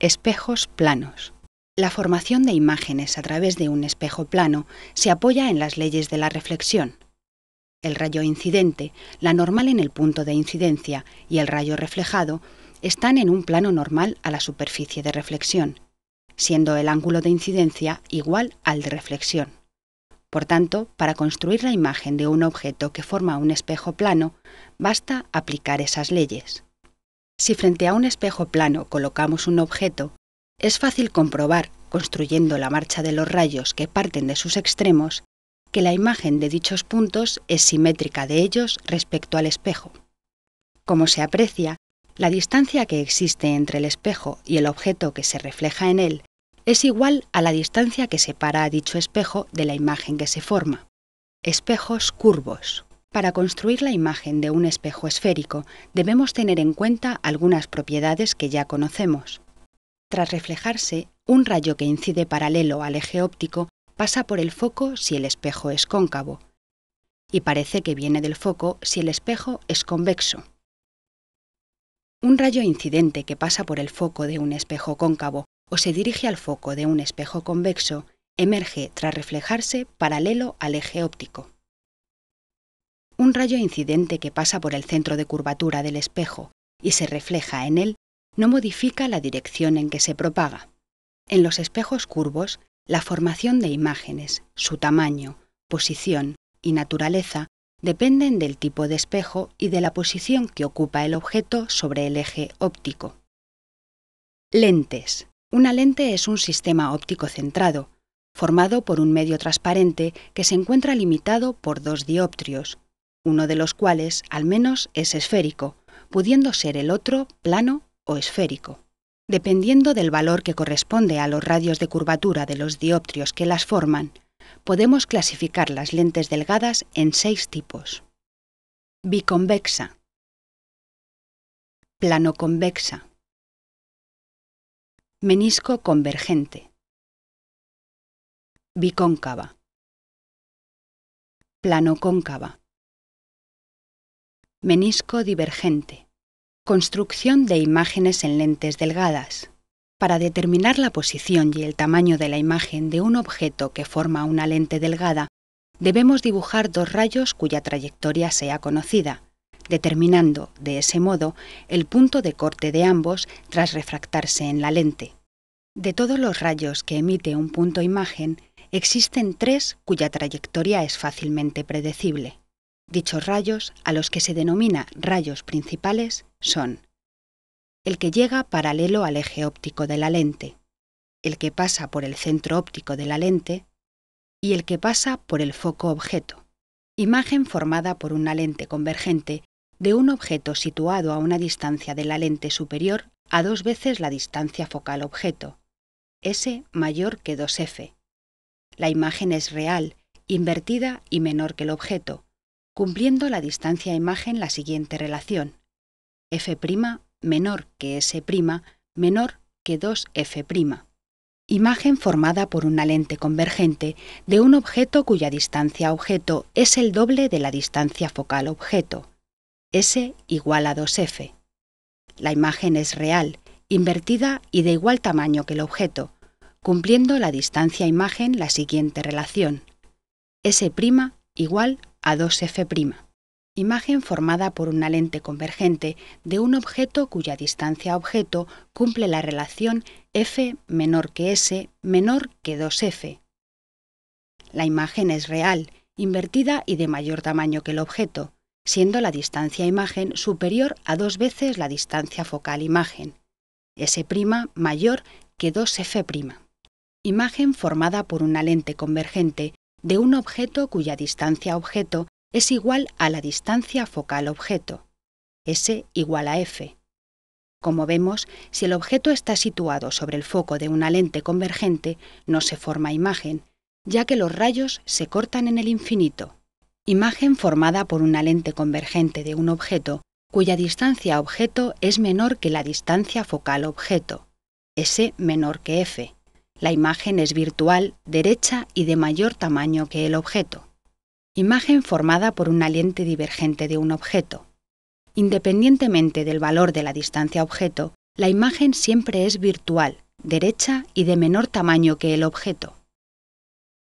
Espejos planos. La formación de imágenes a través de un espejo plano se apoya en las leyes de la reflexión. El rayo incidente, la normal en el punto de incidencia y el rayo reflejado están en un plano normal a la superficie de reflexión, siendo el ángulo de incidencia igual al de reflexión. Por tanto, para construir la imagen de un objeto que forma un espejo plano, basta aplicar esas leyes. Si frente a un espejo plano colocamos un objeto, es fácil comprobar, construyendo la marcha de los rayos que parten de sus extremos, que la imagen de dichos puntos es simétrica de ellos respecto al espejo. Como se aprecia, la distancia que existe entre el espejo y el objeto que se refleja en él es igual a la distancia que separa a dicho espejo de la imagen que se forma. Espejos curvos. Para construir la imagen de un espejo esférico debemos tener en cuenta algunas propiedades que ya conocemos. Tras reflejarse, un rayo que incide paralelo al eje óptico pasa por el foco si el espejo es cóncavo, y parece que viene del foco si el espejo es convexo. Un rayo incidente que pasa por el foco de un espejo cóncavo o se dirige al foco de un espejo convexo emerge tras reflejarse paralelo al eje óptico. Un rayo incidente que pasa por el centro de curvatura del espejo y se refleja en él no modifica la dirección en que se propaga. En los espejos curvos, la formación de imágenes, su tamaño, posición y naturaleza dependen del tipo de espejo y de la posición que ocupa el objeto sobre el eje óptico. Lentes. Una lente es un sistema óptico centrado, formado por un medio transparente que se encuentra limitado por dos dioptrios, uno de los cuales al menos es esférico, pudiendo ser el otro plano o esférico. Dependiendo del valor que corresponde a los radios de curvatura de los dioptrios que las forman, podemos clasificar las lentes delgadas en 6 tipos. Biconvexa, planoconvexa, menisco convergente, bicóncava, planocóncava, menisco divergente. Construcción de imágenes en lentes delgadas. Para determinar la posición y el tamaño de la imagen de un objeto que forma una lente delgada, debemos dibujar dos rayos cuya trayectoria sea conocida, determinando, de ese modo, el punto de corte de ambos tras refractarse en la lente. De todos los rayos que emite un punto imagen, existen 3 cuya trayectoria es fácilmente predecible. Dichos rayos, a los que se denomina rayos principales, son el que llega paralelo al eje óptico de la lente, el que pasa por el centro óptico de la lente y el que pasa por el foco objeto. Imagen formada por una lente convergente de un objeto situado a una distancia de la lente superior a 2 veces la distancia focal objeto, S mayor que 2f. La imagen es real, invertida y menor que el objeto, cumpliendo la distancia imagen la siguiente relación: f' menor que s' menor que 2f'. Imagen formada por una lente convergente de un objeto cuya distancia objeto es el doble de la distancia focal objeto, s igual a 2f. La imagen es real, invertida y de igual tamaño que el objeto, cumpliendo la distancia imagen la siguiente relación: s' igual a 2f'. Imagen formada por una lente convergente de un objeto cuya distancia objeto cumple la relación f menor que s menor que 2f. La imagen es real, invertida y de mayor tamaño que el objeto, siendo la distancia imagen superior a 2 veces la distancia focal imagen, s' mayor que 2f'. Imagen formada por una lente convergente de un objeto cuya distancia objeto es igual a la distancia focal objeto, S igual a f. Como vemos, si el objeto está situado sobre el foco de una lente convergente, no se forma imagen, ya que los rayos se cortan en el infinito. Imagen formada por una lente convergente de un objeto cuya distancia objeto es menor que la distancia focal objeto, S menor que f. La imagen es virtual, derecha y de mayor tamaño que el objeto. Imagen formada por una lente divergente de un objeto. Independientemente del valor de la distancia objeto, La imagen siempre es virtual, derecha y de menor tamaño que el objeto.